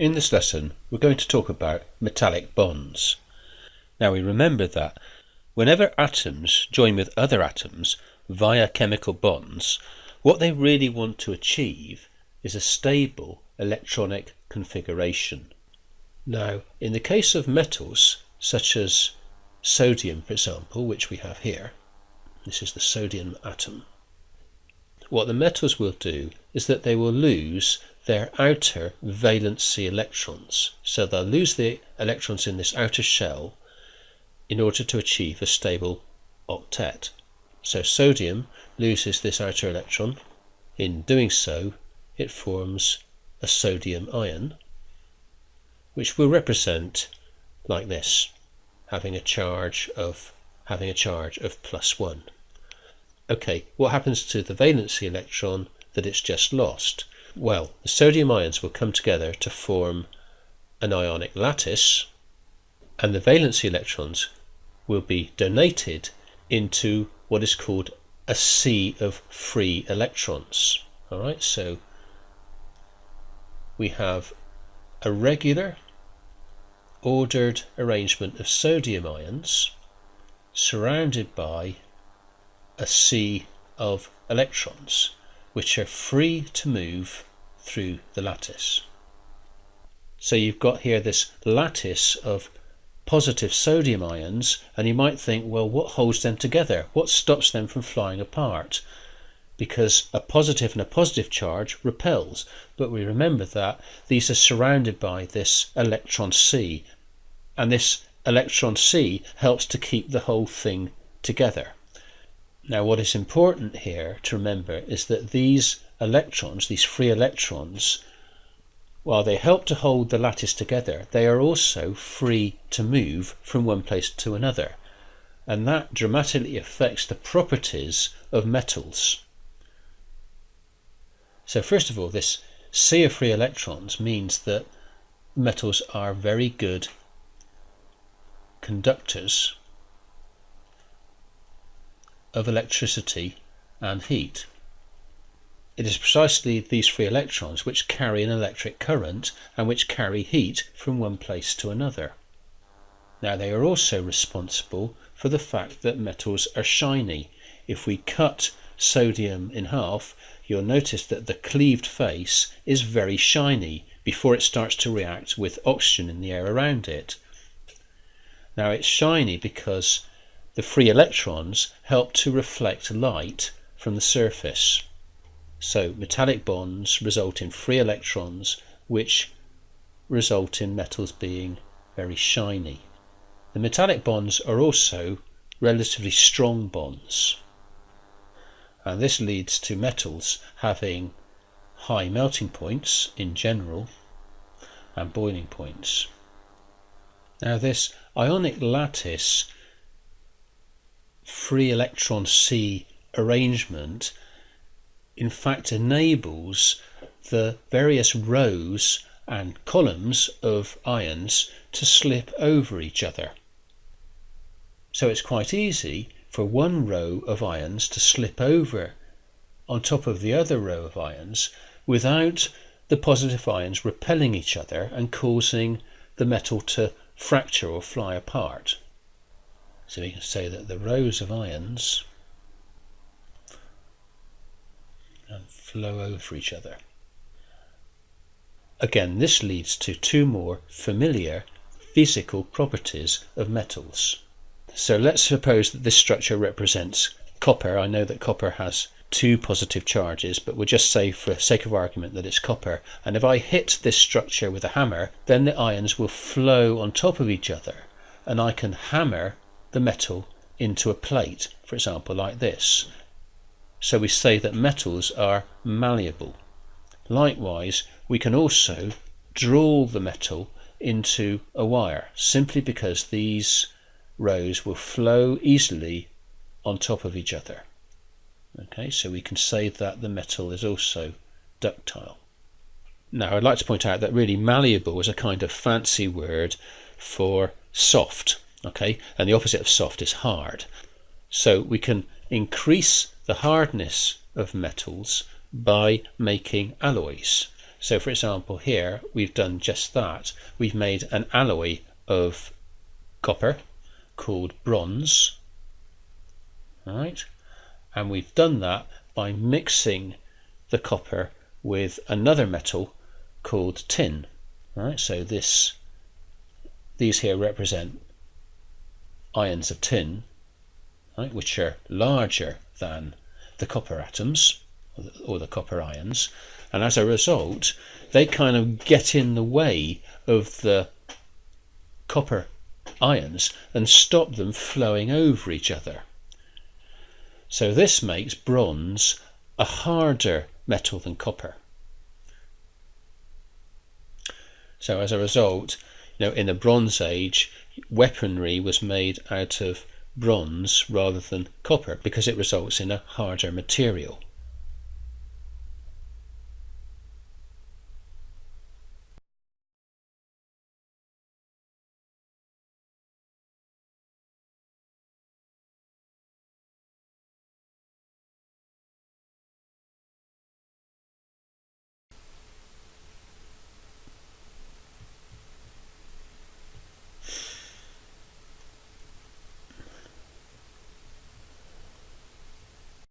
In this lesson, we're going to talk about metallic bonds. Now we remember that whenever atoms join with other atoms via chemical bonds, what they really want to achieve is a stable electronic configuration. Now, in the case of metals, such as sodium, for example, which we have here, this is the sodium atom, what the metals will do is that they will lose their outer valency electrons. So they'll lose the electrons in this outer shell in order to achieve a stable octet. So sodium loses this outer electron. In doing so, it forms a sodium ion, which will represent like this, having a charge of +1. Okay, what happens to the valency electron that it's just lost? Well, the sodium ions will come together to form an ionic lattice, and the valency electrons will be donated into what is called a sea of free electrons. Alright, so we have a regular ordered arrangement of sodium ions surrounded by a sea of electrons which are free to move through the lattice. So you've got here this lattice of positive sodium ions, and you might think, well, what holds them together? What stops them from flying apart? Because a positive and a positive charge repels, but we remember that these are surrounded by this electron sea, and this electron sea helps to keep the whole thing together. Now, what is important here to remember is that these electrons, these free electrons, while they help to hold the lattice together, they are also free to move from one place to another, and that dramatically affects the properties of metals. So first of all, this sea of free electrons means that metals are very good conductors of electricity and heat. It is precisely these free electrons which carry an electric current and which carry heat from one place to another. Now, they are also responsible for the fact that metals are shiny. If we cut sodium in half, you'll notice that the cleaved face is very shiny before it starts to react with oxygen in the air around it. Now, it's shiny because the free electrons help to reflect light from the surface. So metallic bonds result in free electrons, which result in metals being very shiny. The metallic bonds are also relatively strong bonds, and this leads to metals having high melting points in general and boiling points. Now, this ionic lattice free electron sea arrangement in fact enables the various rows and columns of ions to slip over each other. So it's quite easy for one row of ions to slip over on top of the other row of ions without the positive ions repelling each other and causing the metal to fracture or fly apart. So we can say that the rows of ions flow over each other. Again, this leads to two more familiar physical properties of metals. So let's suppose that this structure represents copper. I know that copper has two positive charges, but we'll just say for sake of argument that it's copper. And if I hit this structure with a hammer, then the ions will flow on top of each other, and I can hammer the metal into a plate, for example, like this. So we say that metals are malleable. Likewise, we can also draw the metal into a wire, simply because these rows will flow easily on top of each other. Okay, so we can say that the metal is also ductile. Now, I'd like to point out that really malleable is a kind of fancy word for soft. Okay, and the opposite of soft is hard. So we can increase the hardness of metals by making alloys. So for example here we've done just that. We've made an alloy of copper called bronze, right? And we've done that by mixing the copper with another metal called tin, right? So these here represent ions of tin, right, which are larger than the copper atoms or the copper ions, and as a result they kind of get in the way of the copper ions and stop them flowing over each other. So this makes bronze a harder metal than copper. So as a result, in the Bronze Age, weaponry was made out of bronze rather than copper because it results in a harder material.